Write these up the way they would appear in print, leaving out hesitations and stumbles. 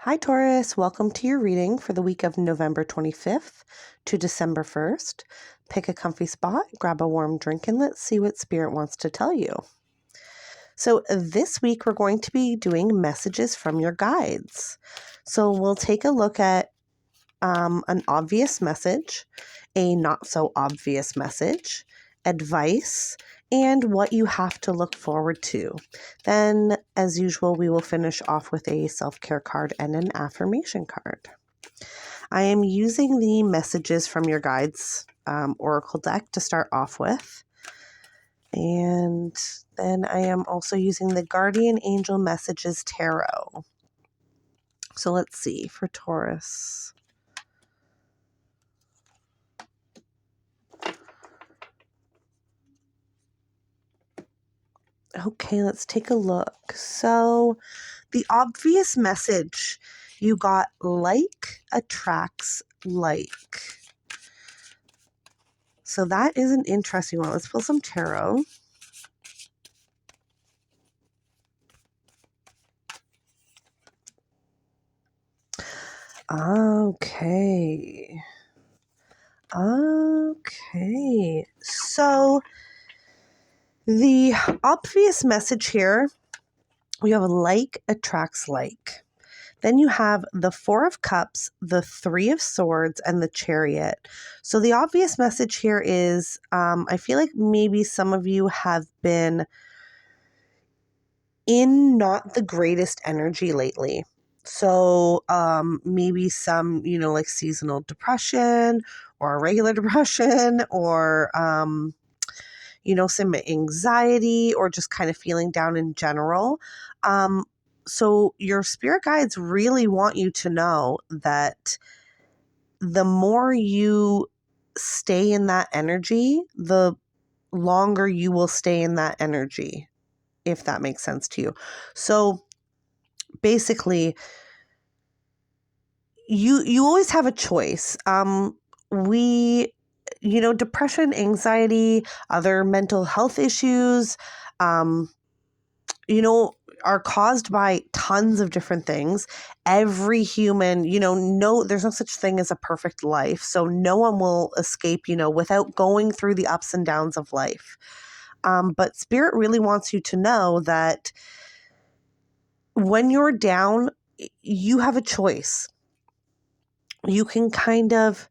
Hi, Taurus. Welcome to your reading for the week of November 25th to December 1st. Pick a comfy spot, grab a warm drink, and let's see what Spirit wants to tell you. So this week, we're going to be doing messages from your guides. So we'll take a look at an obvious message, a not so obvious message, advice, and what you have to look forward to. Then, as usual, we will finish off with a self-care card and an affirmation card. I am using the messages from your guides oracle deck to start off with. And then I am also using the Guardian Angel Messages Tarot. So let's see for Taurus. Okay, let's take a look. So the obvious message you got: like attracts like. So that is an interesting one. Let's pull some tarot. Okay. So the obvious message here, we have like attracts like. Then you have the Four of Cups, the Three of Swords, and the Chariot. So the obvious message here is, I feel like maybe some of you have been in not the greatest energy lately. So maybe some, like seasonal depression or regular depression or, some anxiety or just kind of feeling down in general. So your spirit guides really want you to know that the more you stay in that energy, the longer you will stay in that energy, if that makes sense to you. So basically, you always have a choice. Depression, anxiety, other mental health issues, are caused by tons of different things. Every human, there's no such thing as a perfect life. So no one will escape, without going through the ups and downs of life. But Spirit really wants you to know that when you're down, you have a choice. You can kind of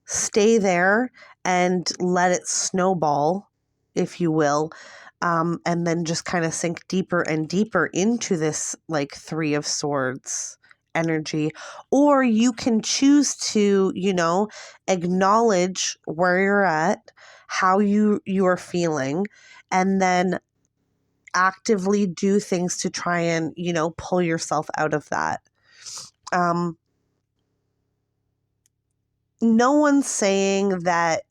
stay there and let it snowball, if you will, and then just kind of sink deeper and deeper into this like Three of Swords energy. Or you can choose to, acknowledge where you're at, how you are feeling, and then actively do things to try and, pull yourself out of that. No one's saying that,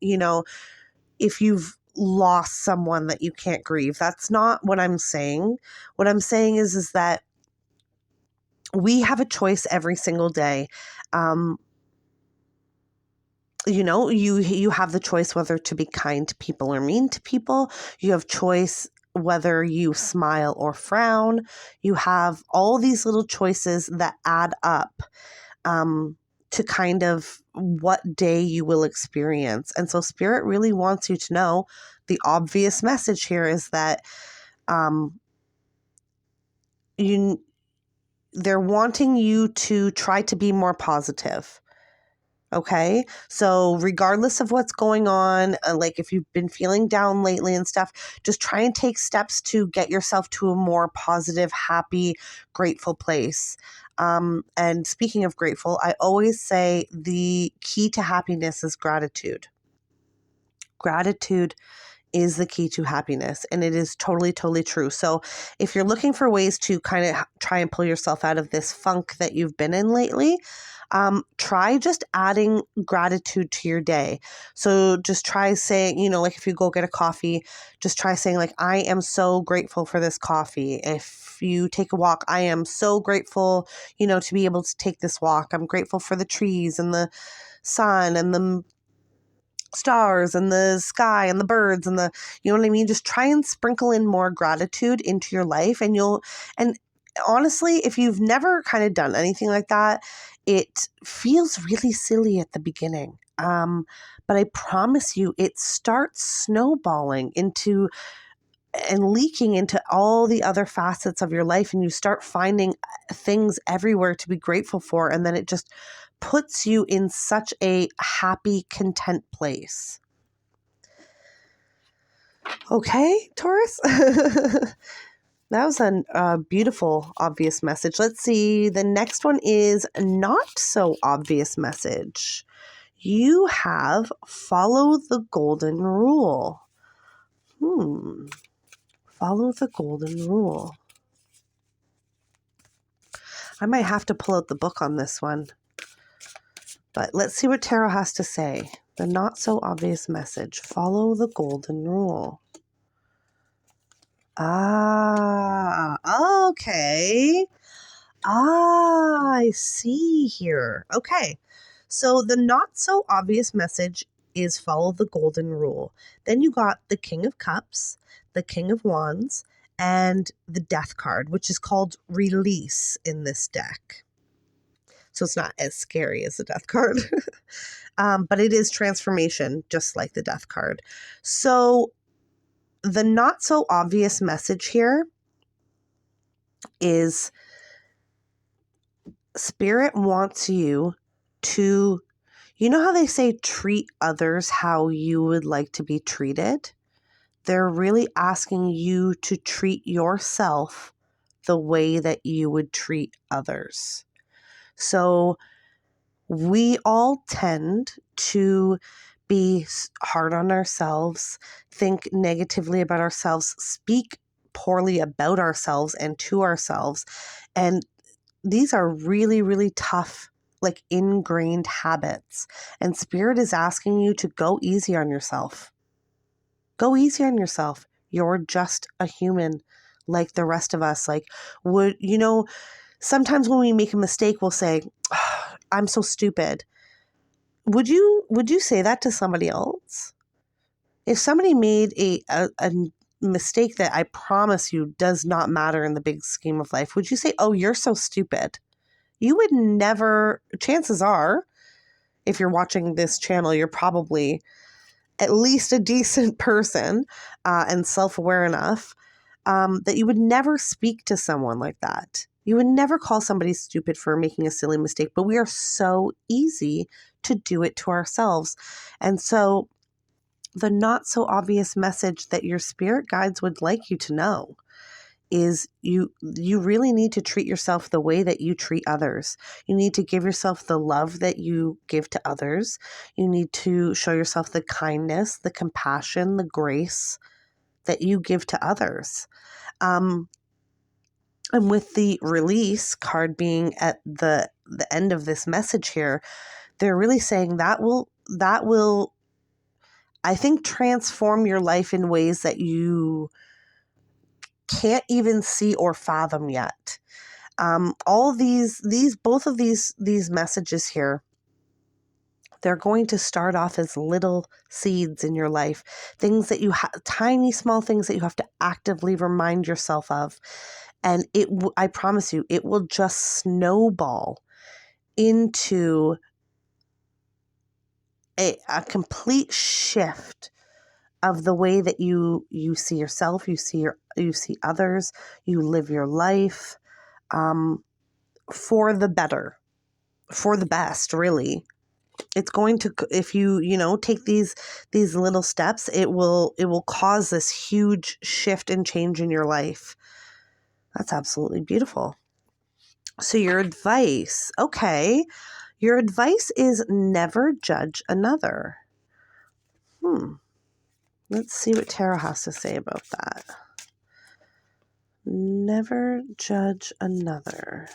if you've lost someone that you can't grieve. That's not what I'm saying. What I'm saying is that we have a choice every single day. You have the choice whether to be kind to people or mean to people. You have choice whether you smile or frown. You have all these little choices that add up to kind of what day you will experience. And so Spirit really wants you to know the obvious message here is that they're wanting you to try to be more positive. Okay. So regardless of what's going on, like if you've been feeling down lately and stuff, just try and take steps to get yourself to a more positive, happy, grateful place. And speaking of grateful, I always say the key to happiness is gratitude. Gratitude is the key to happiness. And it is totally, totally true. So if you're looking for ways to kind of try and pull yourself out of this funk that you've been in lately, try just adding gratitude to your day. So just try saying, like if you go get a coffee, just try saying like, I am so grateful for this coffee. If you take a walk, I am so grateful, to be able to take this walk. I'm grateful for the trees and the sun and the stars and the sky and the birds and you know what I mean? Just try and sprinkle in more gratitude into your life, and honestly, if you've never kind of done anything like that, it feels really silly at the beginning. But I promise you, it starts snowballing into and leaking into all the other facets of your life, and you start finding things everywhere to be grateful for, and then it just puts you in such a happy, content place. Okay, Taurus? That was a beautiful, obvious message. Let's see. The next one is not so obvious message. You have follow the golden rule. Follow the golden rule. I might have to pull out the book on this one. But let's see what tarot has to say. The not so obvious message. Follow the golden rule. Okay. I see here. Okay. So the not so obvious message is follow the golden rule. Then you got the King of Cups, the King of Wands, and the Death card, which is called release in this deck. So it's not as scary as the Death card. But it is transformation, just like the Death card. So the not so obvious message here is Spirit wants you to, you know how they say treat others how you would like to be treated? They're really asking you to treat yourself the way that you would treat others. So we all tend to be hard on ourselves, think negatively about ourselves, speak poorly about ourselves and to ourselves. And these are really, really tough, like ingrained habits. And Spirit is asking you to go easy on yourself. Go easy on yourself. You're just a human like the rest of us. Like, sometimes when we make a mistake, we'll say, oh, I'm so stupid. Would you say that to somebody else? If somebody made a mistake that I promise you does not matter in the big scheme of life, would you say, oh, you're so stupid? You would never, chances are, if you're watching this channel, you're probably at least a decent person and self-aware enough that you would never speak to someone like that. You would never call somebody stupid for making a silly mistake, but we are so easy to do it to ourselves. And so the not so obvious message that your spirit guides would like you to know is you really need to treat yourself the way that you treat others. You need to give yourself the love that you give to others. You need to show yourself the kindness, the compassion, the grace that you give to others. And with the release card being at the end of this message here, they're really saying that will, I think, transform your life in ways that you can't even see or fathom yet. All both of these messages here, they're going to start off as little seeds in your life, things that you tiny small things that you have to actively remind yourself of. And I promise you, it will just snowball into a complete shift of the way that you see yourself, you see others, you live your life for the better, for the best, really. It's going to, if you take these little steps, it will cause this huge shift and change in your life. That's absolutely beautiful. So your advice, okay. Your advice is never judge another. Let's see what tarot has to say about that. Never judge another.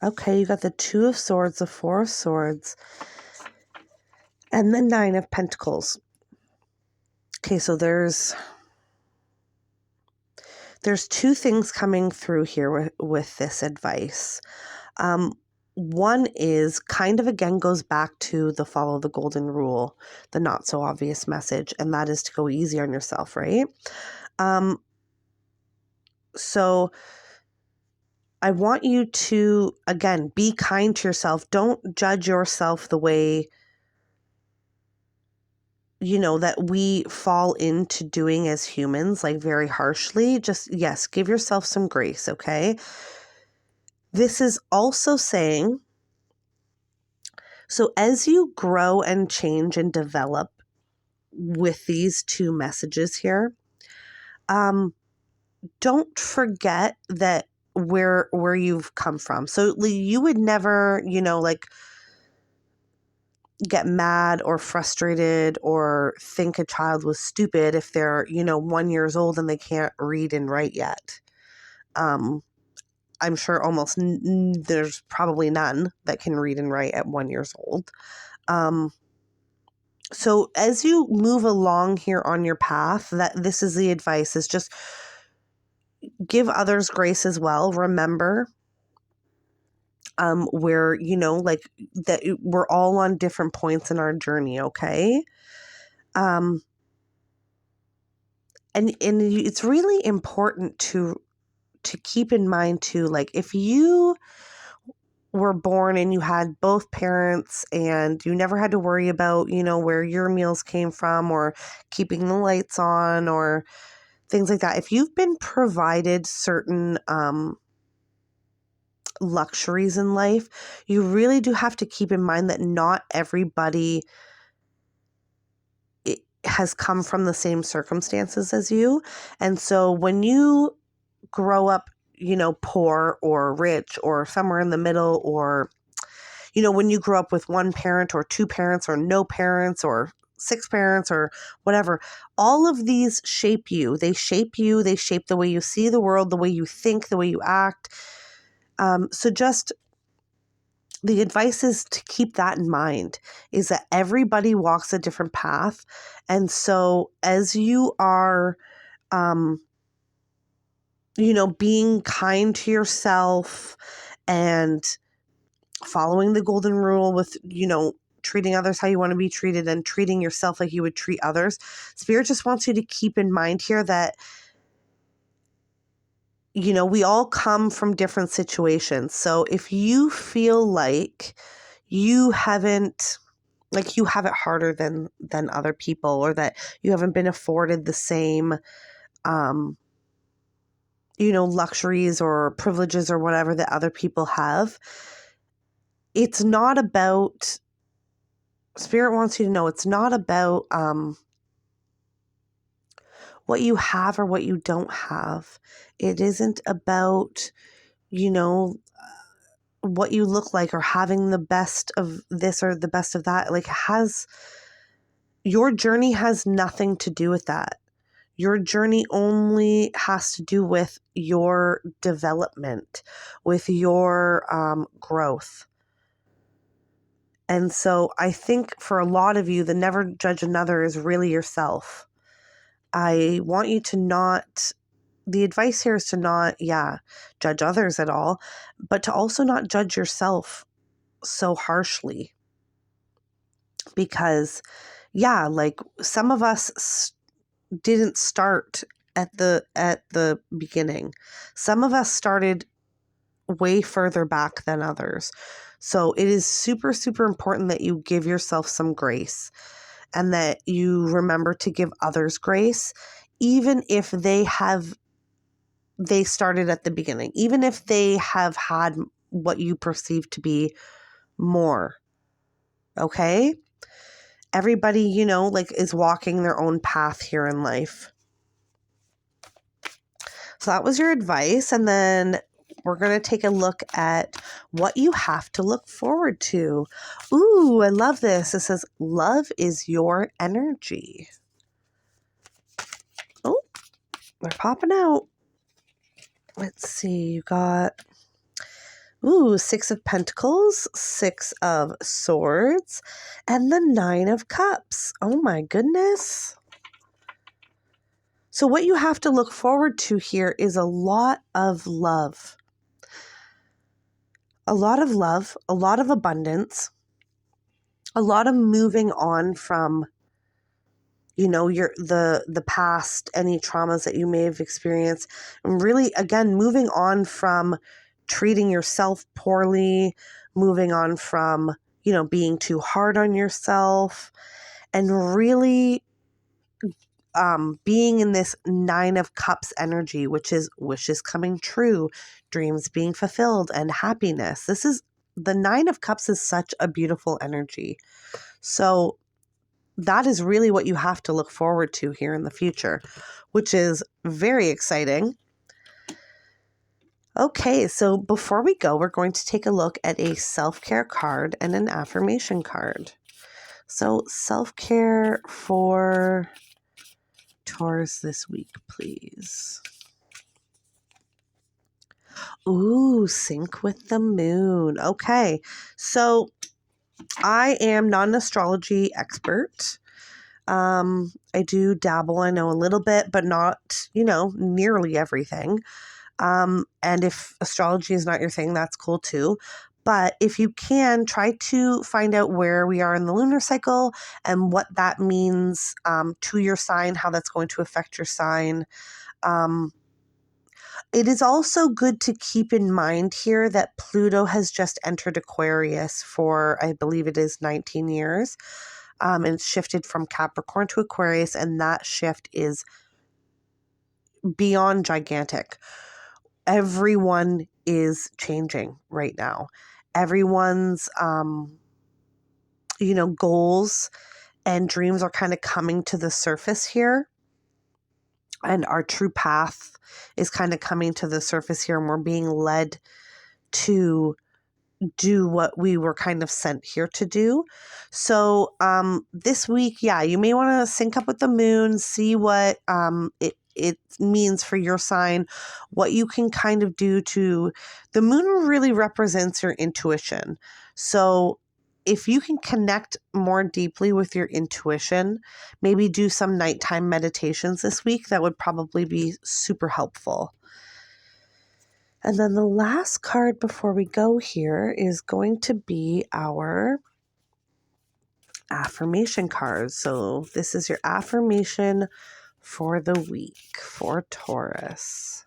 Okay, you got the Two of Swords, the Four of Swords, and the Nine of Pentacles. Okay, so there's two things coming through here with this advice. one is kind of, again, goes back to the follow the golden rule, the not so obvious message, and that is to go easy on yourself, right? So I want you to, again, be kind to yourself. Don't judge yourself the way, that we fall into doing as humans, like very harshly. Just, yes, give yourself some grace, okay? This is also saying, so as you grow and change and develop with these two messages here, don't forget that where you've come from. So you would never, get mad or frustrated or think a child was stupid if they're, 1 year old and they can't read and write yet. I'm sure almost there's probably none that can read and write at 1 year old. So as you move along here on your path, this is the advice, is just give others grace as well. Remember, where, that we're all on different points in our journey, okay? And it's really important to keep in mind too, like if you were born and you had both parents and you never had to worry about, where your meals came from or keeping the lights on or things like that. If you've been provided certain luxuries in life, you really do have to keep in mind that not everybody has come from the same circumstances as you. And so when you grow up, poor or rich or somewhere in the middle, or, when you grow up with one parent or two parents or no parents or six parents or whatever, all of these shape you. They shape you. They shape the way you see the world, the way you think, the way you act. So just the advice is to keep that in mind, is that everybody walks a different path. And so as you are, being kind to yourself and following the golden rule with, treating others how you want to be treated and treating yourself like you would treat others, Spirit just wants you to keep in mind here that, we all come from different situations. So if you feel like you have it harder than other people, or that you haven't been afforded the same, luxuries or privileges or whatever that other people have, it's not about, Spirit wants you to know, it's not about what you have or what you don't have. It isn't about, what you look like or having the best of this or the best of that. Like, your journey has nothing to do with that. Your journey only has to do with your development, with your growth. And so I think for a lot of you, the never judge another is really yourself. I want you to not, the advice here is to not, judge others at all, but to also not judge yourself so harshly. Because, like some of us didn't start at the beginning. Some of us started way further back than others. So it is super, super important that you give yourself some grace and that you remember to give others grace, even if they started at the beginning, even if they have had what you perceive to be more. Okay? Everybody, is walking their own path here in life. So that was your advice. And then we're going to take a look at what you have to look forward to. Ooh, I love this. It says, love is your energy. Oh, they're popping out. Let's see. You got, 6 of Pentacles, 6 of Swords, and the 9 of Cups. Oh my goodness. So what you have to look forward to here is a lot of love. a lot of love, a lot of abundance, a lot of moving on from, the past, any traumas that you may have experienced, and really, again, moving on from treating yourself poorly, moving on from, being too hard on yourself, and really being in this 9 of Cups energy, which is wishes coming true, dreams being fulfilled, and happiness. The 9 of Cups is such a beautiful energy. So that is really what you have to look forward to here in the future, which is very exciting. Okay, so before we go, we're going to take a look at a self-care card and an affirmation card. So self-care for Taurus this week, please. Ooh, sync with the moon. Okay, so I am not an astrology expert. I do dabble, I know a little bit, but not, nearly everything. And if astrology is not your thing, that's cool too. But if you can, try to find out where we are in the lunar cycle and what that means to your sign, how that's going to affect your sign. It is also good to keep in mind here that Pluto has just entered Aquarius for, I believe it is 19 years. And it's shifted from Capricorn to Aquarius, and that shift is beyond gigantic. Everyone is changing right now. Everyone's, goals and dreams are kind of coming to the surface here. And our true path is kind of coming to the surface here, and we're being led to do what we were kind of sent here to do. So this week, you may want to sync up with the moon, see what it means for your sign, what you can kind of do to, the moon really represents your intuition. So if you can connect more deeply with your intuition, maybe do some nighttime meditations this week, that would probably be super helpful. And then the last card before we go here is going to be our affirmation card. So this is your affirmation for the week for Taurus.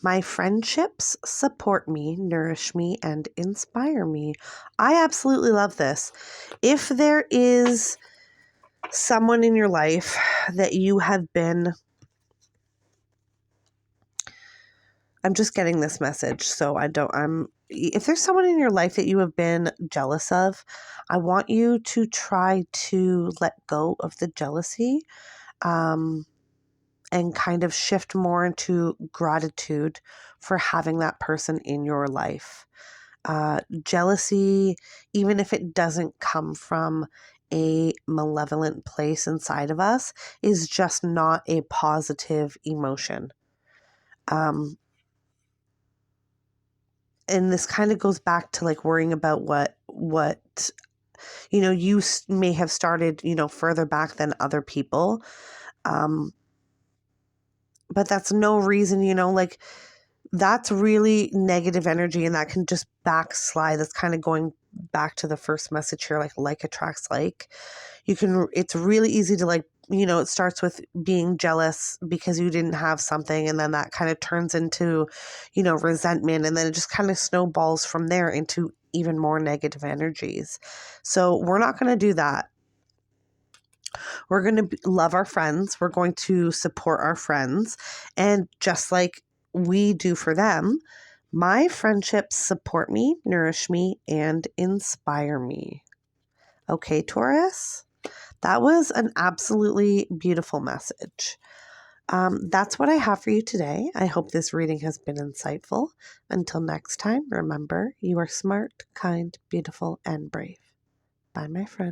My friendships support me, nourish me, and inspire me. I absolutely love this. If there is someone in your life that you have been, I'm just getting this message, so if there's someone in your life that you have been jealous of, I want you to try to let go of the jealousy, and kind of shift more into gratitude for having that person in your life. Jealousy, even if it doesn't come from a malevolent place inside of us, is just not a positive emotion. And this kind of goes back to like worrying about what you may have started, further back than other people. But that's no reason, like that's really negative energy, and that can just backslide. That's kind of going back to the first message here, like attracts like. It's really easy to it starts with being jealous because you didn't have something, and then that kind of turns into, resentment, and then it just kind of snowballs from there into even more negative energies. So we're not going to do that. We're going to love our friends. We're going to support our friends. And just like we do for them, my friendships support me, nourish me, and inspire me. Okay, Taurus? That was an absolutely beautiful message. That's what I have for you today. I hope this reading has been insightful. Until next time, remember, you are smart, kind, beautiful, and brave. Bye, my friend.